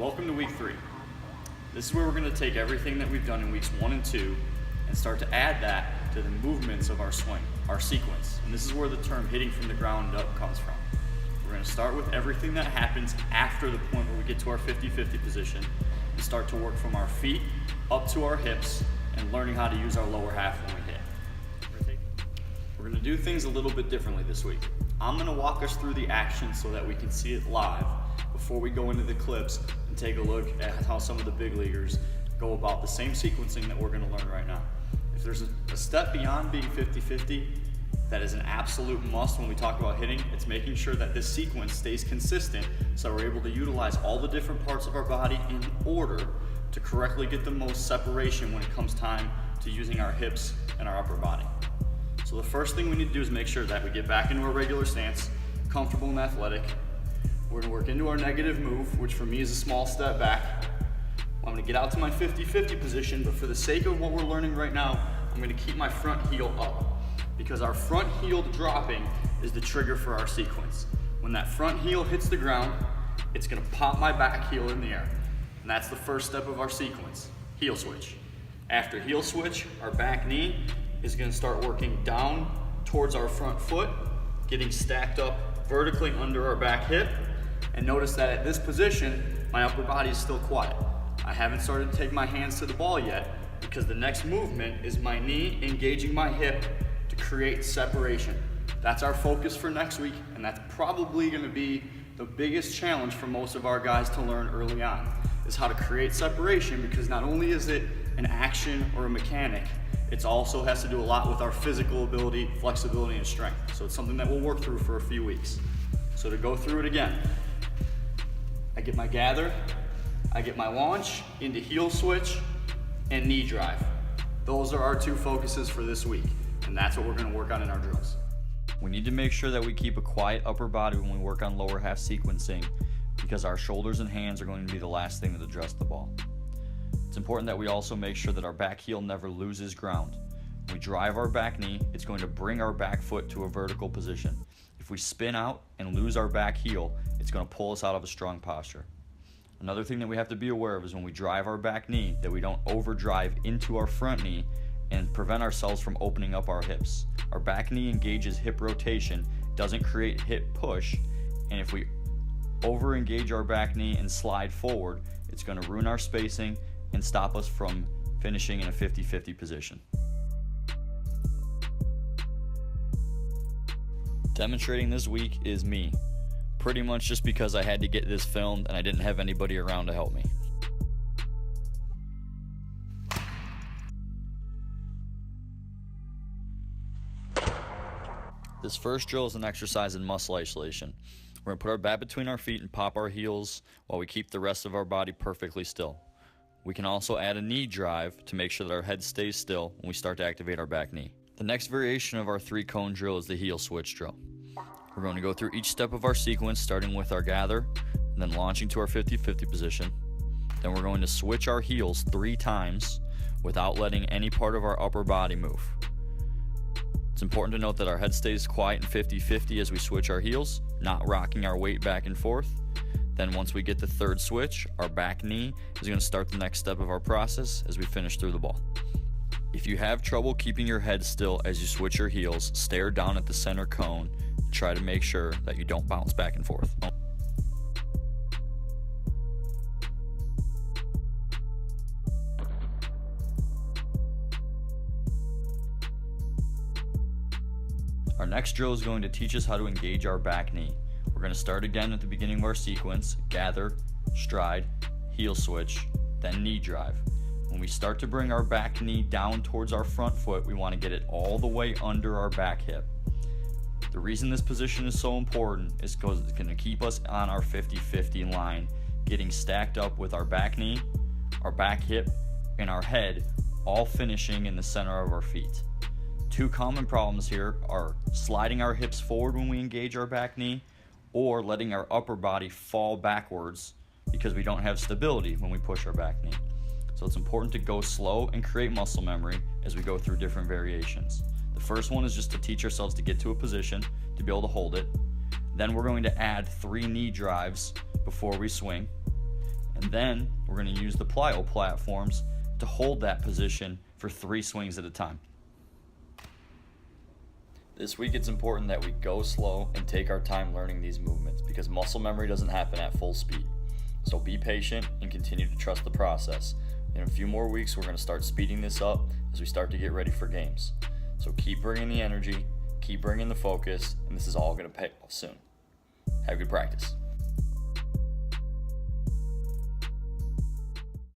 Welcome to week 3. This is where we're going to take everything that we've done in weeks 1 and 2 and start to add that to the movements of our swing, our sequence. And this is where the term hitting from the ground up comes from. We're going to start with everything that happens after the point where we get to our 50-50 position and start to work from our feet up to our hips and learning how to use our lower half when we hit. We're going to do things a little bit differently this week. I'm going to walk us through the action so that we can see it live before we go into the clips and take a look at how some of the big leaguers go about the same sequencing that we're going to learn right now. If there's a step beyond being 50-50 that is an absolute must when we talk about hitting, it's making sure that this sequence stays consistent so we're able to utilize all the different parts of our body in order to correctly get the most separation when it comes time to using our hips and our upper body. So the first thing we need to do is make sure that we get back into our regular stance, comfortable and athletic. We're going to work into our negative move, which for me is a small step back. I'm going to get out to my 50-50 position, but for the sake of what we're learning right now, I'm going to keep my front heel up because our front heel dropping is the trigger for our sequence. When that front heel hits the ground, it's going to pop my back heel in the air. And that's the first step of our sequence, heel switch. After heel switch, our back knee is going to start working down towards our front foot, getting stacked up vertically under our back hip. And notice that at this position, my upper body is still quiet. I haven't started to take my hands to the ball yet because the next movement is my knee engaging my hip to create separation. That's our focus for next week, and that's probably going to be the biggest challenge for most of our guys to learn early on, is how to create separation, because not only is it an action or a mechanic, it also has to do a lot with our physical ability, flexibility, and strength. So it's something that we'll work through for a few weeks. So to go through it again, I get my gather, I get my launch into heel switch and knee drive. Those are our 2 focuses for this week, and that's what we're going to work on in our drills. We need to make sure that we keep a quiet upper body when we work on lower half sequencing, because our shoulders and hands are going to be the last thing that address the ball. It's important that we also make sure that our back heel never loses ground. When we drive our back knee, it's going to bring our back foot to a vertical position. If we spin out and lose our back heel, it's going to pull us out of a strong posture. Another thing that we have to be aware of is when we drive our back knee, that we don't overdrive into our front knee and prevent ourselves from opening up our hips. Our back knee engages hip rotation, doesn't create hip push, and if we over-engage our back knee and slide forward, it's going to ruin our spacing and stop us from finishing in a 50-50 position. Demonstrating this week is me, pretty much just because I had to get this filmed and I didn't have anybody around to help me. This first drill is an exercise in muscle isolation. We're going to put our bat between our feet and pop our heels while we keep the rest of our body perfectly still. We can also add a knee drive to make sure that our head stays still when we start to activate our back knee. The next variation of our 3-cone drill is the heel switch drill. We're going to go through each step of our sequence, starting with our gather, and then launching to our 50-50 position. Then we're going to switch our heels 3 times without letting any part of our upper body move. It's important to note that our head stays quiet and 50-50 as we switch our heels, not rocking our weight back and forth. Then once we get the 3rd switch, our back knee is going to start the next step of our process as we finish through the ball. If you have trouble keeping your head still as you switch your heels, stare down at the center cone and try to make sure that you don't bounce back and forth. Our next drill is going to teach us how to engage our back knee. We're going to start again at the beginning of our sequence, gather, stride, heel switch, then knee drive. When we start to bring our back knee down towards our front foot, we want to get it all the way under our back hip. The reason this position is so important is because it's going to keep us on our 50-50 line, getting stacked up with our back knee, our back hip, and our head all finishing in the center of our feet. 2 common problems here are sliding our hips forward when we engage our back knee, or letting our upper body fall backwards because we don't have stability when we push our back knee. So it's important to go slow and create muscle memory as we go through different variations. The first one is just to teach ourselves to get to a position, to be able to hold it. Then we're going to add 3 knee drives before we swing. And then we're going to use the plyo platforms to hold that position for 3 swings at a time. This week it's important that we go slow and take our time learning these movements because muscle memory doesn't happen at full speed. So be patient and continue to trust the process. In a few more weeks, we're going to start speeding this up as we start to get ready for games. So keep bringing the energy, keep bringing the focus, and this is all going to pay off soon. Have good practice.